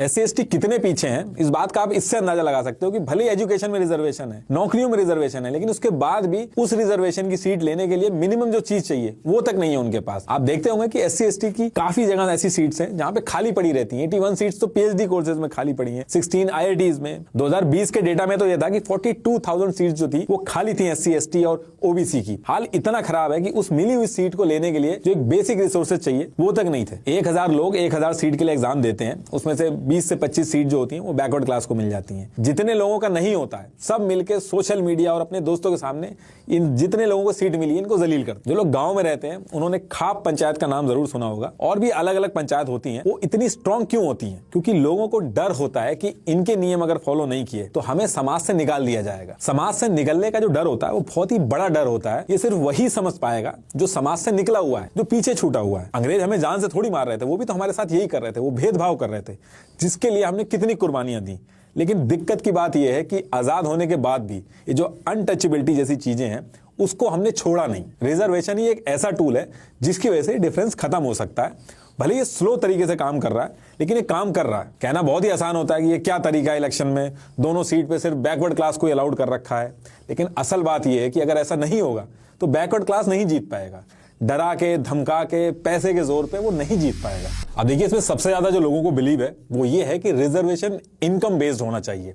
SC/ST कितने पीछे हैं इस बात का आप इससे अंदाजा लगा सकते हो कि भले एजुकेशन में रिजर्वेशन है, नौकरियों में रिजर्वेशन है, लेकिन उसके बाद भी उस रिजर्वेशन की सीट लेने के लिए मिनिमम जो चीज चाहिए वो तक नहीं है उनके पास। आप देखते होंगे कि SC/ST की काफी जगह ऐसी सीट्स हैं जहां पे खाली पड़ी रहती हैं। 81 सीट्स तो PhD कोर्सेज में खाली पड़ी हैं, 16 IITs में। 2020 के डेटा में तो यह था कि 42,000 सीट्स जो थी वो खाली थी SC/ST और OBC की। हाल इतना खराब है कि उस मिली हुई सीट को लेने के लिए जो एक बेसिक रिसोर्सेज चाहिए वो तक नहीं थे। 1000 लोग 1000 सीट के लिए एग्जाम देते हैं, उसमें से 20 से 25 सीट जो होती हैं वो बैकवर्ड क्लास को मिल जाती हैं। जितने लोगों का नहीं होता है सब मिलकर सोशल मीडिया और अपने दोस्तों के सामने इन जितने लोगों को सीट मिली है इनको जलील करते। जो लोग गांव में रहते हैं उन्होंने खाप पंचायत का नाम जरूर सुना होगा, और भी अलग अलग पंचायत होती हैं। वो इतनी स्ट्रांग क्यों होती हैं? क्योंकि लोगों को डर होता है कि इनके नियम अगर फॉलो नहीं किए तो हमें समाज से निकाल दिया जाएगा। समाज से निकलने का जो डर होता है वो बहुत ही बड़ा डर होता है। ये सिर्फ वही समझ पाएगा जो समाज से निकला हुआ है, जो पीछे छूटा हुआ है। अंग्रेज हमें जान से थोड़ी मार रहे थे, वो भी तो हमारे साथ यही कर रहे थे, वो भेदभाव कर रहे थे जिसके लिए हमने कितनी कुर्बानियां दी। लेकिन दिक्कत की बात यह है कि आजाद होने के बाद भी ये जो अनटचेबिलिटी जैसी चीजें हैं उसको हमने छोड़ा नहीं। रिजर्वेशन ही एक ऐसा टूल है जिसकी वजह से डिफरेंस खत्म हो सकता है। भले ये स्लो तरीके से काम कर रहा है लेकिन ये काम कर रहा है। कहना बहुत ही आसान होता है कि ये क्या तरीका है, इलेक्शन में दोनों सीट पे सिर्फ बैकवर्ड क्लास को अलाउड कर रखा है। लेकिन असल बात ये है कि अगर ऐसा नहीं होगा तो बैकवर्ड क्लास नहीं जीत पाएगा। डरा के, धमका के, पैसे के जोर पे वो नहीं जीत पाएगा। अब देखिए इसमें सबसे ज्यादा जो लोगों को बिलीव है वो ये है कि रिजर्वेशन इनकम बेस्ड होना चाहिए,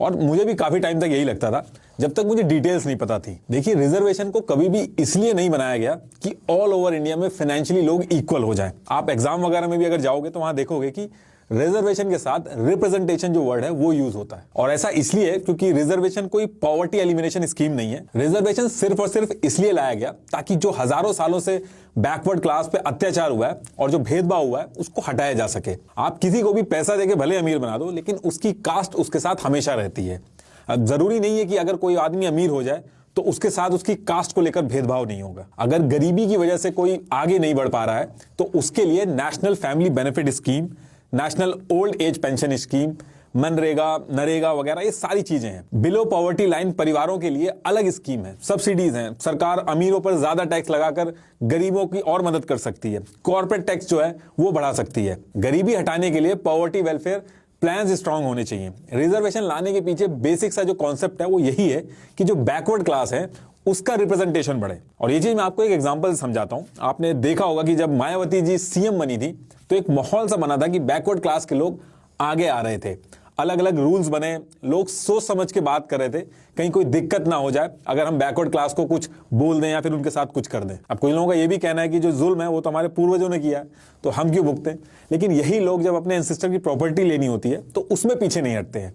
और मुझे भी काफी टाइम तक यही लगता था जब तक मुझे डिटेल्स नहीं पता थी। देखिए रिजर्वेशन को कभी भी इसलिए नहीं बनाया गया कि ऑल ओवर इंडिया में फाइनेंशियली लोग इक्वल हो जाएं। आप एग्जाम वगैरह में भी अगर जाओगे तो वहां देखोगे कि रिजर्वेशन के साथ रिप्रेजेंटेशन जो वर्ड है वो यूज होता है। और ऐसा इसलिए है क्योंकि रिजर्वेशन कोई पॉवर्टी एलिमिनेशन स्कीम नहीं है। रिजर्वेशन सिर्फ और सिर्फ इसलिए लाया गया ताकि जो हजारों सालों से बैकवर्ड क्लास पे अत्याचार हुआ है और जो भेदभाव हुआ है उसको हटाया जा सके। आप किसी को भी पैसा देके भले अमीर बना दो लेकिन उसकी कास्ट उसके साथ हमेशा रहती है। अब जरूरी नहीं है कि अगर कोई आदमी अमीर हो जाए तो उसके साथ उसकी कास्ट को लेकर भेदभाव नहीं होगा। अगर गरीबी की वजह से कोई आगे नहीं बढ़ पा रहा है तो उसके लिए national family benefit scheme, national old age pension scheme, MNREGA, NREGA वगैरह ये सारी चीजें हैं। बिलो पॉवर्टी लाइन परिवारों के लिए अलग स्कीम है, सब्सिडीज हैं। सरकार अमीरों पर ज्यादा टैक्स लगाकर गरीबों की और मदद कर सकती है। कॉर्पोरेट टैक्स जो है वो बढ़ा सकती है। गरीबी हटाने के लिए पॉवर्टी वेलफेयर प्लान्स स्ट्रांग होने चाहिए। रिजर्वेशन लाने के पीछे बेसिक सा जो कॉन्सेप्ट है वो यही है कि जो बैकवर्ड क्लास है उसका रिप्रेजेंटेशन बढ़े। और ये चीज मैं आपको एक एग्जांपल से समझाता हूं। आपने देखा होगा कि जब मायावती जी सीएम बनी थी तो एक माहौल सा बना था कि बैकवर्ड क्लास के लोग आगे आ रहे थे। अलग अलग रूल्स बने, लोग सोच समझ के बात कर रहे थे कहीं कोई दिक्कत ना हो जाए अगर हम बैकवर्ड क्लास को कुछ बोल दें या फिर उनके साथ कुछ कर दें। अब कुछ लोगों का ये भी कहना है कि जो जुल्म है वो तो हमारे पूर्वजों ने किया है तो हम क्यों भुगतें। लेकिन यही लोग जब अपने एंसेस्टर की प्रॉपर्टी लेनी होती है तो उसमें पीछे नहीं हटते हैं।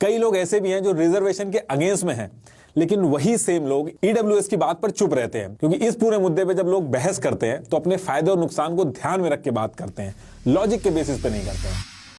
कई लोग ऐसे भी हैं जो रिजर्वेशन के अगेंस्ट में हैं, लेकिन वही सेम लोग EWS की बात पर चुप रहते हैं। क्योंकि इस पूरे मुद्दे पे जब लोग बहस करते हैं तो अपने फायदे और नुकसान को ध्यान में रख के बात करते हैं, लॉजिक के बेसिस पे नहीं करते हैं।